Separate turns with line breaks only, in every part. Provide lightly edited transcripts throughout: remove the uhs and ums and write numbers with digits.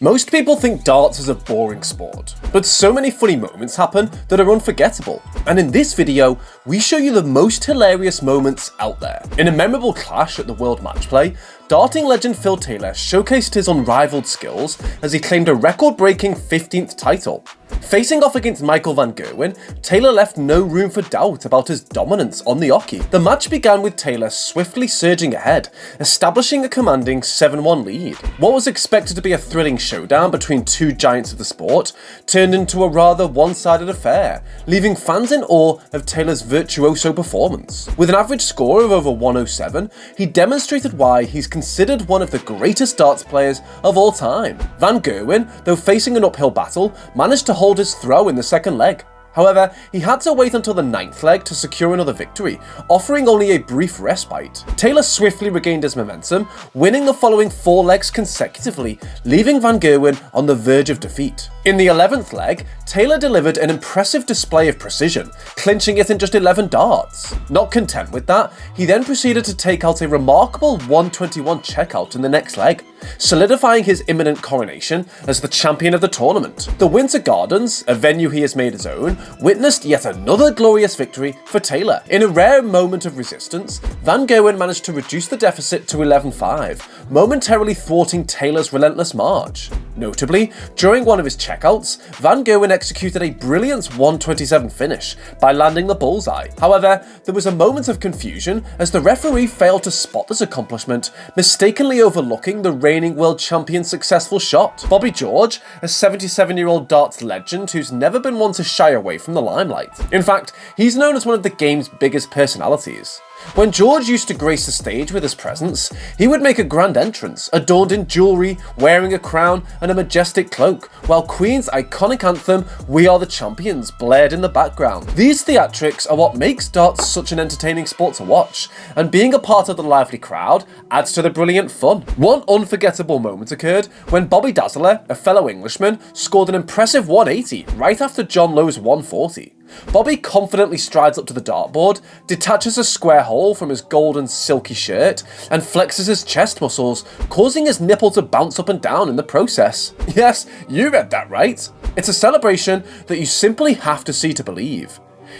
Most people think darts is a boring sport, but so many funny moments happen that are unforgettable, and in this video, we show you the most hilarious moments out there. In a memorable clash at the World Match Play, darting legend Phil Taylor showcased his unrivaled skills as he claimed a record-breaking 15th title. Facing off against Michael van Gerwen, Taylor left no room for doubt about his dominance on the oche. The match began with Taylor swiftly surging ahead, establishing a commanding 7-1 lead. What was expected to be a thrilling showdown between two giants of the sport turned into a rather one-sided affair, leaving fans in awe of Taylor's virtuoso performance. With an average score of over 107, he demonstrated why he's considered one of the greatest darts players of all time. Van Gerwen, though facing an uphill battle, managed to hold his throw in the second leg. However, he had to wait until the 9th leg to secure another victory, offering only a brief respite. Taylor swiftly regained his momentum, winning the following 4 legs consecutively, leaving Van Gerwen on the verge of defeat. In the 11th leg, Taylor delivered an impressive display of precision, clinching it in just 11 darts. Not content with that, he then proceeded to take out a remarkable 121 checkout in the next leg, solidifying his imminent coronation as the champion of the tournament. The Winter Gardens, a venue he has made his own, witnessed yet another glorious victory for Taylor. In a rare moment of resistance, Van Gerwen managed to reduce the deficit to 11-5, momentarily thwarting Taylor's relentless march. Notably, during one of his checkouts, Van Gerwen executed a brilliant 127 finish by landing the bullseye. However, there was a moment of confusion as the referee failed to spot this accomplishment, mistakenly overlooking the reigning world champion's successful shot. Bobby George, a 77-year-old darts legend who's never been one to shy away from the limelight. In fact, he's known as one of the game's biggest personalities. When George used to grace the stage with his presence, he would make a grand entrance, adorned in jewellery, wearing a crown and a majestic cloak, while Queen's iconic anthem, "We Are the Champions," blared in the background. These theatrics are what makes darts such an entertaining sport to watch, and being a part of the lively crowd adds to the brilliant fun. One unforgettable moment occurred when Bobby Dazzler, a fellow Englishman, scored an impressive 180 right after John Lowe's 140. Bobby confidently strides up to the dartboard, detaches a square hole from his golden silky shirt, and flexes his chest muscles, causing his nipple to bounce up and down in the process. Yes, you read that right. It's a celebration that you simply have to see to believe.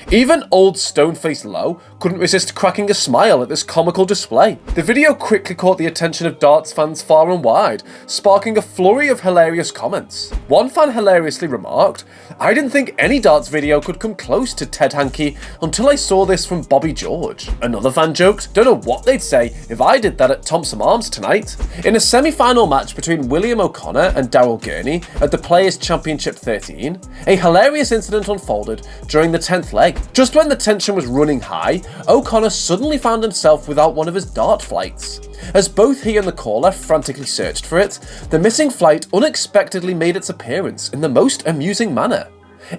Even old stone-faced Lowe couldn't resist cracking a smile at this comical display. The video quickly caught the attention of darts fans far and wide, sparking a flurry of hilarious comments. One fan hilariously remarked, "I didn't think any darts video could come close to Ted Hankey until I saw this from Bobby George." Another fan joked, "Don't know what they'd say if I did that at Thompson Arms tonight." In a semi-final match between William O'Connor and Daryl Gurney at the Players' Championship 13, a hilarious incident unfolded during the 10th leg. Just when the tension was running high, O'Connor suddenly found himself without one of his dart flights. As both he and the caller frantically searched for it, the missing flight unexpectedly made its appearance in the most amusing manner.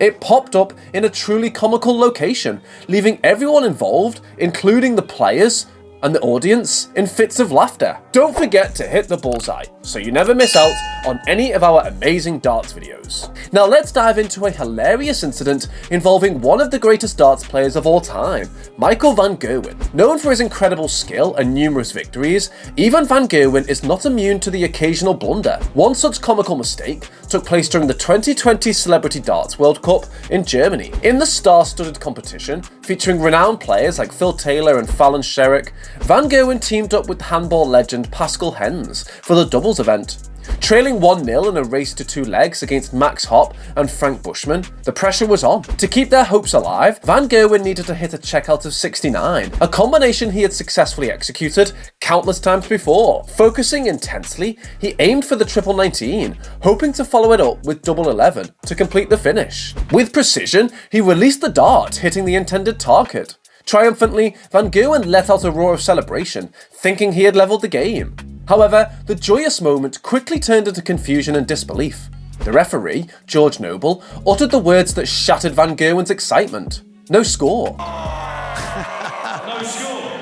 It popped up in a truly comical location, leaving everyone involved, including the players and the audience, in fits of laughter. Don't forget to hit the bullseye so you never miss out on any of our amazing darts videos. Now let's dive into a hilarious incident involving one of the greatest darts players of all time, Michael van Gerwen. Known for his incredible skill and numerous victories, even Van Gerwen is not immune to the occasional blunder. One such comical mistake took place during the 2020 Celebrity Darts World Cup in Germany. In the star-studded competition, featuring renowned players like Phil Taylor and Fallon Sherrick, Van Gerwen teamed up with handball legend Pascal Hens for the doubles event. Trailing 1-0 in a race to 2 legs against Max Hopp and Frank Bushman, the pressure was on. To keep their hopes alive, Van Gerwen needed to hit a checkout of 69, a combination he had successfully executed countless times before. Focusing intensely, he aimed for the triple 19, hoping to follow it up with double 11 to complete the finish. With precision, he released the dart, hitting the intended target. Triumphantly, Van Gerwen let out a roar of celebration, thinking he had levelled the game. However, the joyous moment quickly turned into confusion and disbelief. The referee, George Noble, uttered the words that shattered Van Gerwen's excitement. "No score."
No score.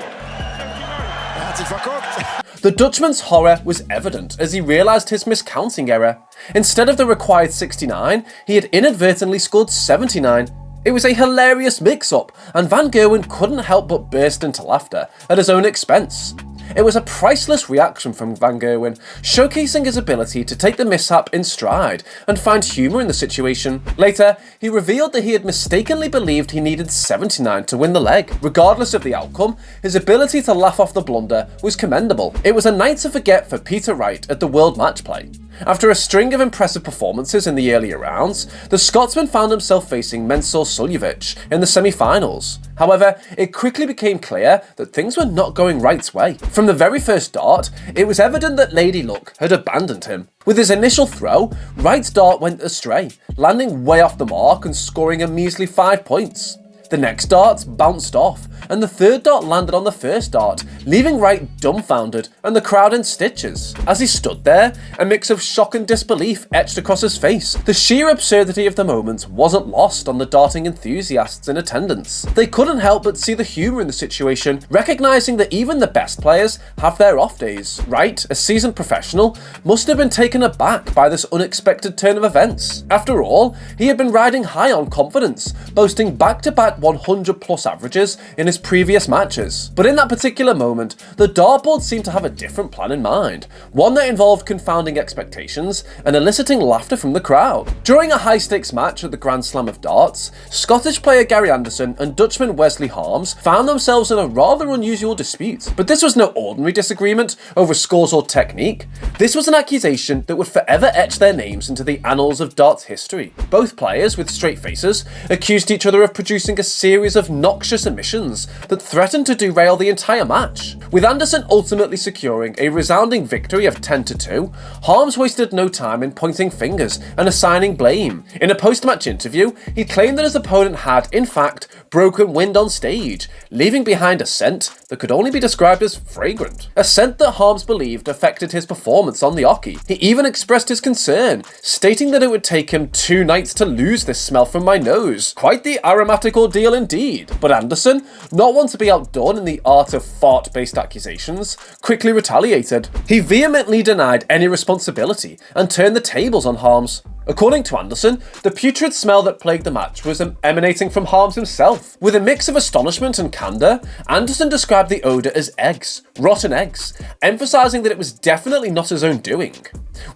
The Dutchman's horror was evident as he realised his miscounting error. Instead of the required 69, he had inadvertently scored 79. It was a hilarious mix-up, and Van Gerwen couldn't help but burst into laughter at his own expense. It was a priceless reaction from Van Gerwen, showcasing his ability to take the mishap in stride and find humour in the situation. Later, he revealed that he had mistakenly believed he needed 79 to win the leg. Regardless of the outcome, his ability to laugh off the blunder was commendable. It was a night to forget for Peter Wright at the World Match Play. After a string of impressive performances in the earlier rounds, the Scotsman found himself facing Mensur Suljovic in the semi-finals. However, it quickly became clear that things were not going Wright's way. From the very first dart, it was evident that Lady Luck had abandoned him. With his initial throw, Wright's dart went astray, landing way off the mark and scoring a measly 5 points. The next dart bounced off, and the third dart landed on the first dart, leaving Wright dumbfounded and the crowd in stitches. As he stood there, a mix of shock and disbelief etched across his face. The sheer absurdity of the moment wasn't lost on the darting enthusiasts in attendance. They couldn't help but see the humour in the situation, recognising that even the best players have their off days. Wright, a seasoned professional, must have been taken aback by this unexpected turn of events. After all, he had been riding high on confidence, boasting back-to-back 100+ averages in his previous matches. But in that particular moment, the dartboard seemed to have a different plan in mind, one that involved confounding expectations and eliciting laughter from the crowd. During a high-stakes match at the Grand Slam of Darts, Scottish player Gary Anderson and Dutchman Wesley Harms found themselves in a rather unusual dispute. But this was no ordinary disagreement over scores or technique. This was an accusation that would forever etch their names into the annals of darts history. Both players, with straight faces, accused each other of producing a series of noxious emissions that threatened to derail the entire match. With Anderson ultimately securing a resounding victory of 10-2, Harms wasted no time in pointing fingers and assigning blame. In a post-match interview, he claimed that his opponent had, in fact, broken wind on stage, leaving behind a scent that could only be described as fragrant. A scent that Harms believed affected his performance on the oche. He even expressed his concern, stating that it would take him 2 nights to lose this smell from my nose. Quite the aromatic ordeal indeed. But Anderson, not one to be outdone in the art of fart-based accusations, quickly retaliated. He vehemently denied any responsibility and turned the tables on Harms. According to Anderson, the putrid smell that plagued the match was emanating from Harms himself. With a mix of astonishment and candour, Anderson described the odour as eggs, rotten eggs, emphasising that it was definitely not his own doing.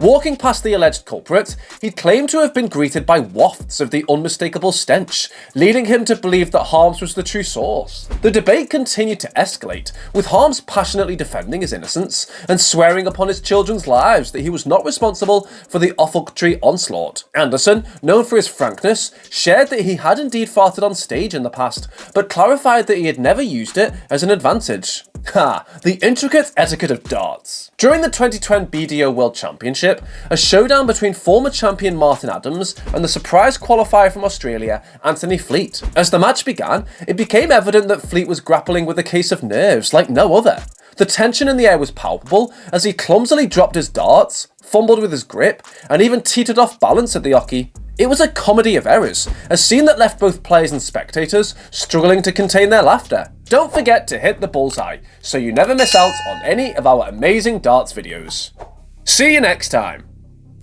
Walking past the alleged culprit, he claimed to have been greeted by wafts of the unmistakable stench, leading him to believe that Harms was the true source. The debate continued to escalate, with Harms passionately defending his innocence and swearing upon his children's lives that he was not responsible for the offaltry onslaught. Anderson, known for his frankness, shared that he had indeed farted on stage in the past, but clarified that he had never used it as an advantage. Ha! The intricate etiquette of darts. During the 2010 BDO World Championship, a showdown between former champion Martin Adams and the surprise qualifier from Australia, Anthony Fleet. As the match began, it became evident that Fleet was grappling with a case of nerves like no other. The tension in the air was palpable as he clumsily dropped his darts, fumbled with his grip, and even teetered off balance at the oche. It was a comedy of errors, a scene that left both players and spectators struggling to contain their laughter. Don't forget to hit the bullseye so you never miss out on any of our amazing darts videos. See you next time.